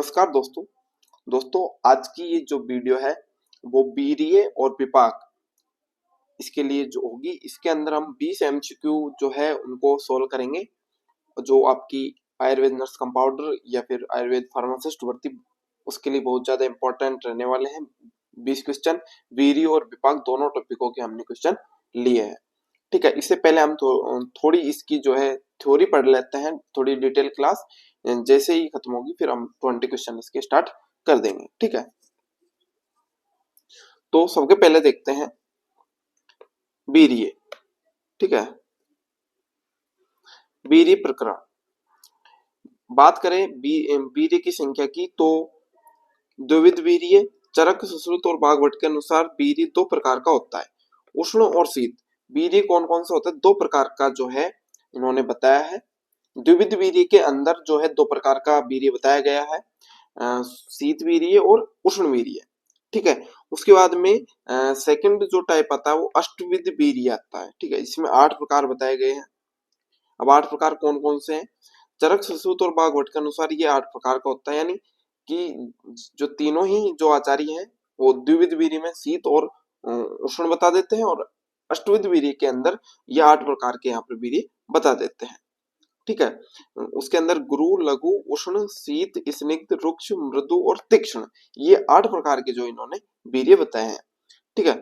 नमस्कार दोस्तों। आज की ये जो वीडियो है वो वीर्य और विपाक इसके लिए जो होगी, इसके अंदर हम 20 एमसीक्यू जो है उनको सोल्व करेंगे। जो आपकी आयुर्वेद नर्स कंपाउंडर या फिर आयुर्वेद फार्मासिस्ट भर्ती उसके लिए बहुत ज्यादा इंपॉर्टेंट रहने वाले हैं। 20 क्वेश्चन वीर्य और विपाक दोनों टॉपिकों के हमने क्वेश्चन लिए हैं। ठीक है, इससे पहले हम थोड़ी इसकी जो है थ्योरी पढ़ लेते हैं, थोड़ी डिटेल क्लास। जैसे ही खत्म होगी फिर हम 20 क्वेश्चन इसके स्टार्ट कर देंगे। ठीक है, तो सबके पहले देखते हैं वीर्य। ठीक है, वीर्य प्रकरण बात करें वीर्य की संख्या की तो द्विविध वीर्य, चरक, सुश्रुत और भागवत के अनुसार वीर्य दो प्रकार का होता है, उष्ण और शीत। वीर्य कौन कौन सा होता है? दो प्रकार का जो है इन्होंने बताया है। द्विविध वीर्य के अंदर जो है दो प्रकार का वीर्य बताया गया है, शीत वीर्य और उष्ण वीर्य। ठीक है, उसके बाद में सेकंड जो टाइप आता है वो अष्टविध वीर्य आता है। ठीक है, इसमें 8 प्रकार बताए गए हैं। अब 8 प्रकार कौन कौन से हैं? चरक, सुश्रुत और भागवत के अनुसार ये 8 प्रकार का होता है, यानी कि जो तीनों ही जो आचार्य हैं वो द्विविध वीर्य में शीत और उष्ण बता देते हैं, और अष्टविध वीर्य के अंदर ये 8 प्रकार के यहाँ पर वीर्य बता देते हैं। ठीक है, उसके अंदर गुरु, लघु, उष्ण, शीत, स्निग्ध, रुक्ष, मृदु और तीक्ष्ण, ये 8 प्रकार के जो इन्होंने वीर्य बताए हैं। ठीक है,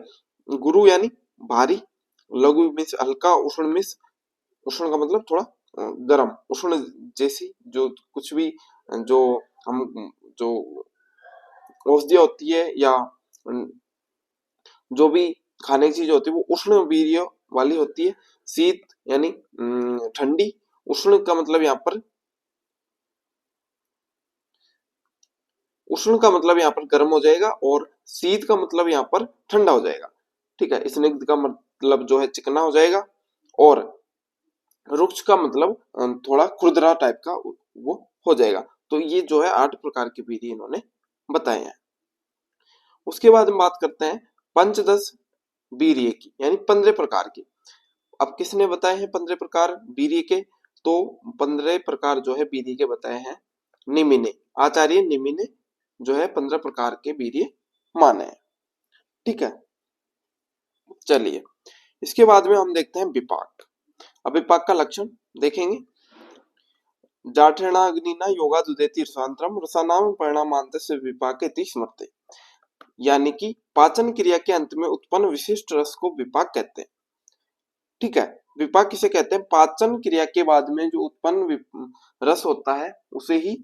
गुरु यानी भारी, लघु मीन्स हल्का, उष्ण का मतलब थोड़ा गर्म, उष्ण जैसी जो कुछ भी जो हम जो औषधियां होती है या जो भी खाने की चीज होती है वो उष्ण वीर्य वाली होती है। शीत यानी ठंडी, उष्ण का मतलब यहाँ पर गर्म हो जाएगा, और शीत का मतलब यहाँ पर ठंडा हो जाएगा। ठीक है, स्निग्ध का मतलब जो है चिकना हो जाएगा, और रुक्ष का मतलब थोड़ा खुरदरा टाइप का वो हो जाएगा। तो ये जो है 8 प्रकार के वीर्य इन्होंने बताए हैं। उसके बाद हम बात करते हैं पंचदश वीर्य की, यानी 15 प्रकार की। अब किसने बताए हैं 15 प्रकार वीर्य के? तो 15 प्रकार जो है वीर्य के बताए हैं निमि ने, आचार्य निमि ने जो है 15 प्रकार के वीर्य माने हैं। ठीक है, चलिए इसके बाद में हम देखते हैं विपाक। अब विपाक का लक्षण देखेंगे। जाठरणाग्निना योगादुदेति रसांतरम रसानाम परिणामांतस्य विपाके इति स्मृते, यानी कि पाचन क्रिया के अंत में उत्पन्न विशिष्ट रस को विपाक कहते हैं। ठीक है, विपाक किसे कहते हैं? पाचन क्रिया के बाद में जो उत्पन्न रस होता है उसे ही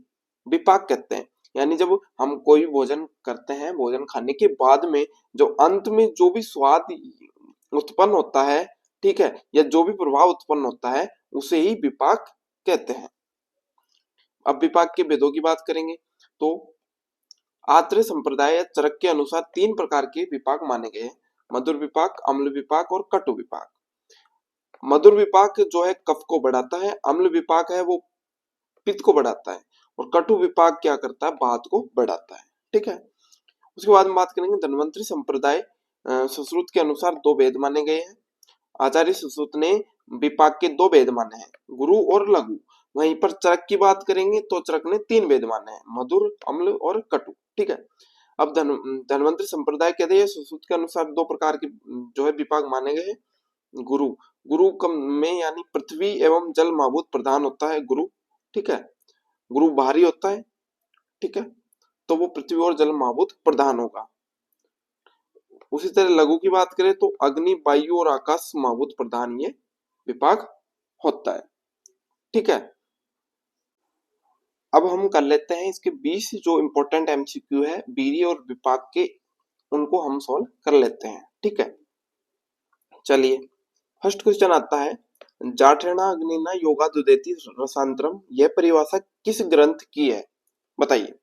विपाक कहते हैं। यानी जब हम कोई भोजन करते हैं, भोजन खाने के बाद में जो अंत में जो भी स्वाद उत्पन्न होता है, ठीक है, या जो भी प्रभाव उत्पन्न होता है उसे ही विपाक कहते हैं। अब विपाक के भेदों की बात करेंगे तो आत्रेय संप्रदाय या चरक के अनुसार 3 प्रकार के विपाक माने गए हैं, मधुर विपाक, अम्ल विपाक और कटु विपाक। मधुर विपाक जो है कफ को बढ़ाता है, अम्ल विपाक है वो पित्त को बढ़ाता है, और कटु विपाक क्या करता है? वात को बढ़ाता है। ठीक है, उसके बाद में बात करेंगे धन्वंतरी संप्रदाय सुश्रुत के अनुसार 2 भेद माने गए हैं। आचार्य सुश्रुत ने विपाक के 2 भेद माने हैं, गुरु और लघु। वहीं पर चरक की बात करेंगे तो चरक ने 3 भेद माने हैं, मधुर, अम्ल और कटु। ठीक है, अब धन्वंतरी संप्रदाय कहते हैं सुश्रुत के अनुसार 2 प्रकार के जो है विपाक माने गए हैं। गुरु, में यानी पृथ्वी एवं जल महाभूत प्रधान होता है गुरु। ठीक है, गुरु भारी होता है। ठीक है, तो वो पृथ्वी और जल महाभूत प्रधान होगा। उसी तरह लघु की बात करें तो अग्नि, वायु और आकाश महाभूत प्रधान ये विपाक होता है। ठीक है, अब हम कर लेते हैं इसके 20 जो इंपॉर्टेंट एमसीक्यू है वीर्य और विपाक के, उनको हम सॉल्व कर लेते हैं। ठीक है, चलिए फर्स्ट क्वेश्चन आता है, जाठरणाग्निना योगादुदेति रसांतरम, यह परिभाषा किस ग्रंथ की है? बताइए।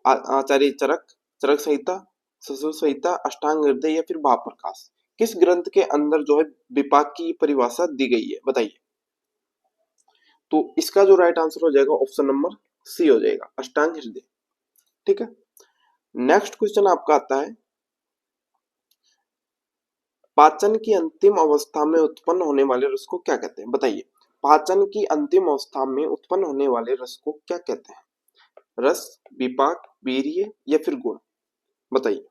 आचार्य चरक, चरक संहिता, सुश्रुत संहिता, अष्टांग हृदय या फिर भावप्रकाश, किस ग्रंथ के अंदर जो है विपाक की परिभाषा दी गई है? बताइए। तो इसका जो राइट आंसर हो जाएगा ऑप्शन नंबर सी हो जाएगा, अष्टांग हृदय। ठीक है, नेक्स्ट क्वेश्चन आपका आता है, पाचन की अंतिम अवस्था में उत्पन्न होने वाले रस को क्या कहते हैं? बताइए। पाचन की अंतिम अवस्था में उत्पन्न होने वाले रस को क्या कहते हैं? रस, विपाक, वीर्य या फिर गुण? बताइए।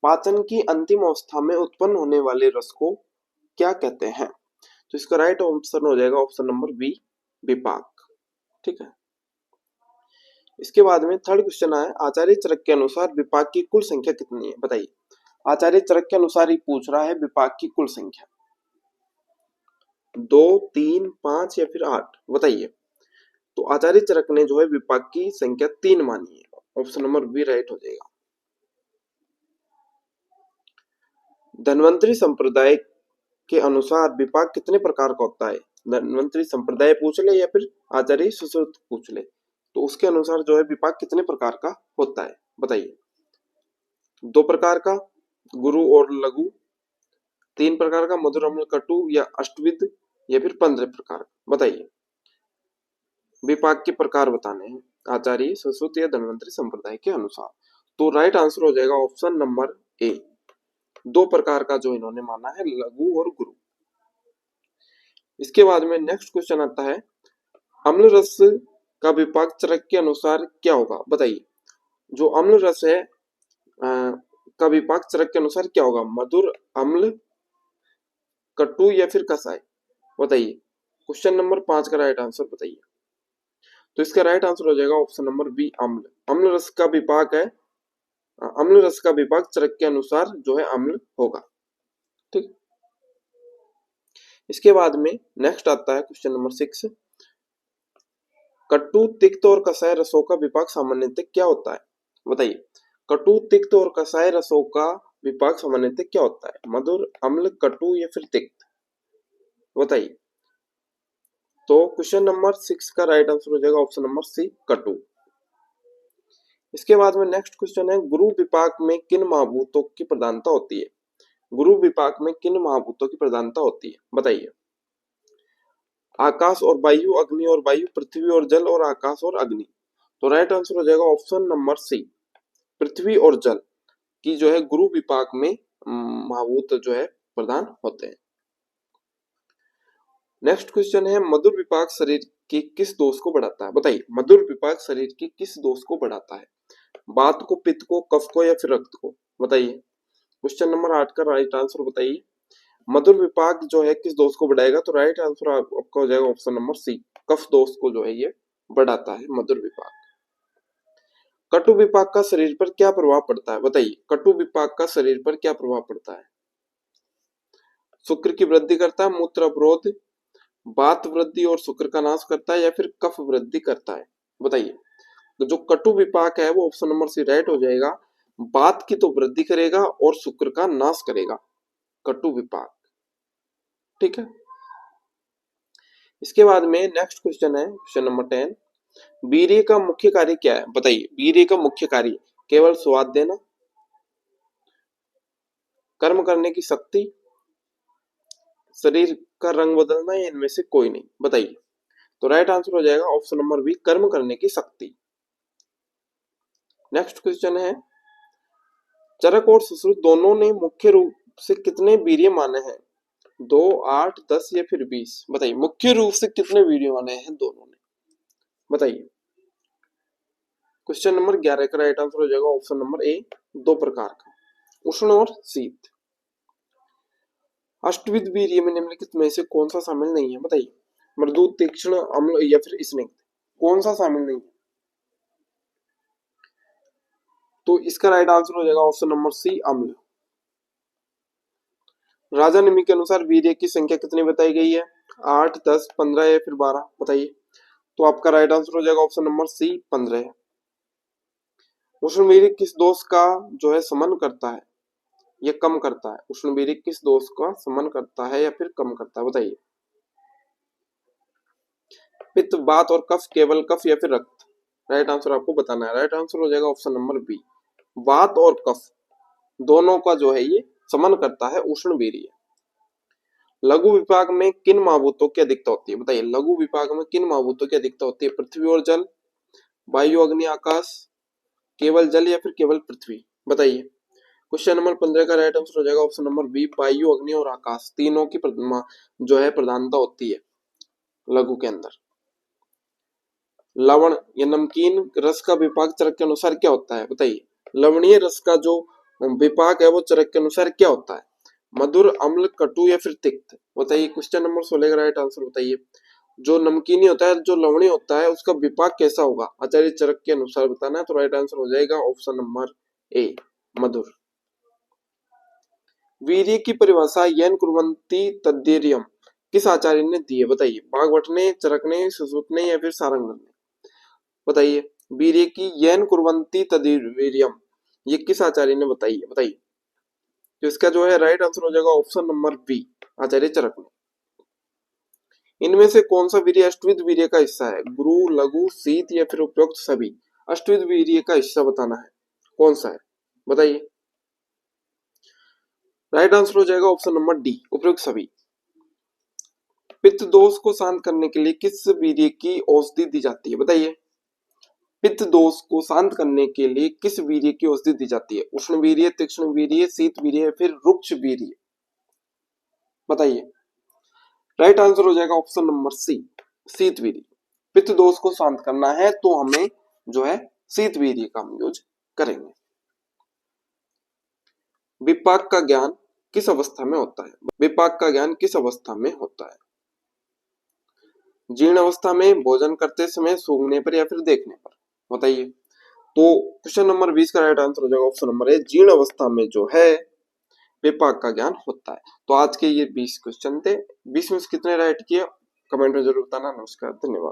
पाचन की अंतिम अवस्था में उत्पन्न होने वाले रस को क्या कहते हैं? तो इसका राइट ऑप्शन हो जाएगा ऑप्शन नंबर बी, विपाक। ठीक है। इसके बाद में थर्ड क्वेश्चन है, आचार्य चरक के अनुसार विपाक की कुल संख्या कितनी है? बताइए। आचार्य चरक के अनुसार ही पूछ रहा है विपाक की कुल संख्या, 2, 3, 5 या फिर 8? बताइए। तो आचार्य चरक ने जो है विपाक की संख्या 3 मानी है, ऑप्शन नंबर बी राइट हो जाएगा। धन्वंतरी संप्रदाय के अनुसार विपाक कितने प्रकार का होता है? धन्वंतरी संप्रदाय पूछ ले या फिर आचार्य सुश्रुत पूछ ले, तो उसके अनुसार जो है विपाक कितने प्रकार का होता है? बताइए। 2 प्रकार का, गुरु और लघु, 3 प्रकार का, मधुर अम्ल कटु या अष्टविध या फिर 15 प्रकार? बताइए। विपाक के प्रकार बताने हैं आचार्य सुश्रुत या धन्वंतरी संप्रदाय के अनुसार। तो राइट आंसर हो जाएगा ऑप्शन नंबर ए, 2 प्रकार का जो इन्होंने माना है, लघु और गुरु। इसके बाद में नेक्स्ट क्वेश्चन आता है, अम्ल रस का विपाक चरक के अनुसार क्या होगा? बताइए। जो अम्ल रस है का विपाक चरक के अनुसार क्या होगा? मधुर, अम्ल, कटु या फिर कसाय? बताइए। क्वेश्चन नंबर 5 का राइट आंसर बताइए। तो इसका राइट आंसर हो जाएगा ऑप्शन नंबर बी, अम्ल। अम्ल रस का विपाक है, अम्ल रस का विपाक चरक के अनुसार जो है अम्ल होगा। ठीक। इसके बाद में नेक्स्ट आता है क्वेश्चन नंबर 6, कटु, तिक्त और कसाय रसों का विपाक सामान्यतः क्या होता है? बताइए। कटु, तिक्त और कसाय रसों का विपाक सामान्यतः क्या होता है? मधुर, अम्ल, कटु या फिर तिक्त? बताइए। तो क्वेश्चन नंबर 6 का राइट आंसर हो जाएगा ऑप्शन नंबर सी, कटु। इसके बाद में नेक्स्ट क्वेश्चन है, गुरु विपाक में किन महाभूतों की प्रधानता होती है? गुरु विपाक में किन महाभूतों की प्रधानता होती है? बताइए। आकाश और वायु, अग्नि और वायु, पृथ्वी और जल, और आकाश और अग्नि? तो राइट आंसर हो जाएगा ऑप्शन नंबर सी, पृथ्वी और जल की जो है गुरु विपाक में महाभूत जो है प्रधान होते हैं। नेक्स्ट क्वेश्चन है, मधुर विपाक शरीर के किस दोष को बढ़ाता है? बताइए। मधुर विपाक शरीर के किस दोष को बढ़ाता है? वात को, पित्त को, कफ को या फिर रक्त को? बताइए। क्वेश्चन नंबर 8 का राइट आंसर बताइए। मधुर विपाक जो है किस दोष को बढ़ाएगा? तो राइट आंसर आपका हो जाएगा ऑप्शन नंबर सी, कफ दोष को जो है ये बढ़ाता है मधुर विपाक। कटु विपाक का शरीर पर क्या प्रभाव पड़ता है? बताइए। कटु विपाक का शरीर पर क्या प्रभाव पड़ता है? शुक्र की वृद्धि करता है, मूत्र अवरोध, वात वृद्धि और शुक्र का नाश करता है या फिर कफ वृद्धि करता है? बताइए। तो जो कटु विपाक है वो ऑप्शन नंबर सी राइट हो जाएगा, वात की तो वृद्धि करेगा और शुक्र का नाश करेगा कटु विपाक। ठीक है। इसके बाद में नेक्स्ट क्वेश्चन है क्वेश्चन नंबर 10, वीर्य का मुख्य कार्य क्या है? बताइए। वीर्य का मुख्य कार्य केवल स्वाद देना, कर्म करने की शक्ति, शरीर का रंग बदलना, या इनमें से कोई नहीं? बताइए। तो राइट आंसर हो जाएगा ऑप्शन नंबर बी, कर्म करने की शक्ति। नेक्स्ट क्वेश्चन है, चरक और सुश्रुत दोनों ने मुख्य रूप से कितने वीर्य माने हैं? 2, 8, 10 या फिर 20? बताइए। मुख्य रूप से कितने वीर्य माने हैं दोनों ने? बताइए। क्वेश्चन नंबर 11 का राइट आंसर हो जाएगा ऑप्शन नंबर ए, 2 प्रकार का, उष्ण और शीत। अष्टविध वीर्य में निम्नलिखित में से कौन सा शामिल नहीं है? बताइए। मृदु, तीक्ष्ण, अम्ल या फिर स्निग्ध? कौन सा शामिल नहीं है? तो इसका राइट आंसर हो जाएगा ऑप्शन नंबर सी, अम्ल। राजा निमि के अनुसार वीर्य की संख्या कितनी बताई गई है? 8, 10, 15 या फिर 12? बताइए। तो आपका राइट आंसर हो जाएगा ऑप्शन नंबर सी, 15। उष्ण वीर्य किस दोष का जो है समन करता है या कम करता है? उष्ण वीर्य किस दोष का समन करता है या फिर कम करता है? बताइए। पित्त, वात और कफ, केवल कफ या फिर रक्त? राइट आंसर आपको बताना है। राइट आंसर हो जाएगा ऑप्शन नंबर बी, वात और कफ दोनों का जो है ये समन करता है उष्ण वीर्य। लघु विपाक में किन महाभूतों की अधिकता होती है? बताइए। लघु विपाक में किन महाभूतों की अधिकता होती है? पृथ्वी और जल, वायु, अग्नि, आकाश, केवल जल या फिर केवल पृथ्वी? बताइए। क्वेश्चन नंबर 15 का राइट आंसर हो जाएगा ऑप्शन नंबर बी, वायु, अग्नि और आकाश तीनों की जो है प्रधानता होती है लघु के अंदर। लवण या नमकीन रस का विपाक चरक के अनुसार क्या होता है, बताइए। लवणीय रस का जो विपाक है वो चरक के अनुसार क्या होता है, मधुर, अम्ल, कटु या फिर तिक्त, बताइए। क्वेश्चन नंबर 16 का राइट आंसर बताइए। जो नमकीनी होता है, जो लवणीय होता है, उसका विपाक कैसा होगा, आचार्य चरक के अनुसार बताना है। तो राइट आंसर हो जाएगा ऑप्शन नंबर ए, मधुर। वीर्य की परिभाषा येन कुर्वन्ति तद्वीर्यम् किस आचार्य ने दी है, बताइए। भागवत ने, चरक ने, सुश्रुत ने या फिर सारंग ने, बताइए। वीर्य की येन कुर्वन्ति तद्वीर्यम् ये किस आचार्य ने बताई है, बताइए। तो इसका जो है राइट आंसर हो जाएगा ऑप्शन नंबर बी, आचार्य चरक ने। इनमें से कौन सा वीर्य अष्टविध वीर्य का हिस्सा है, गुरु, लघु, शीत या फिर उपयुक्त सभी। अष्टविध वीर्य का हिस्सा बताना है, कौन सा है, बताइए। राइट आंसर हो जाएगा ऑप्शन नंबर डी, उपयुक्त सभी। पित्त दोष को शांत करने के लिए किस वीर्य की औषधि दी जाती है, बताइए। पित्त दोष को शांत करने के लिए किस वीर्य की औषधि दी जाती है, उष्ण वीर्य, तीक्ष्ण वीर्य, शीत वीर्य या फिर रुक्ष वीर्य, बताइए। राइट आंसर हो जाएगा ऑप्शन नंबर सी, शीत वीर्य। पित्त दोष को शांत करना है तो हमें जो है शीत वीर्य का हम यूज करेंगे। विपाक का ज्ञान किस अवस्था में होता है, विपाक का ज्ञान किस अवस्था में होता है, जीर्ण अवस्था में, भोजन करते समय, सूंघने पर या फिर देखने पर, बताइए। तो क्वेश्चन नंबर 20 का राइट आंसर हो जाएगा ऑप्शन नंबर ए, जीर्ण अवस्था में जो है विपाक का ज्ञान होता है। तो आज के ये 20 क्वेश्चन थे, 20 में से कितने राइट किए कमेंट में जरूर बताना। नमस्कार, धन्यवाद।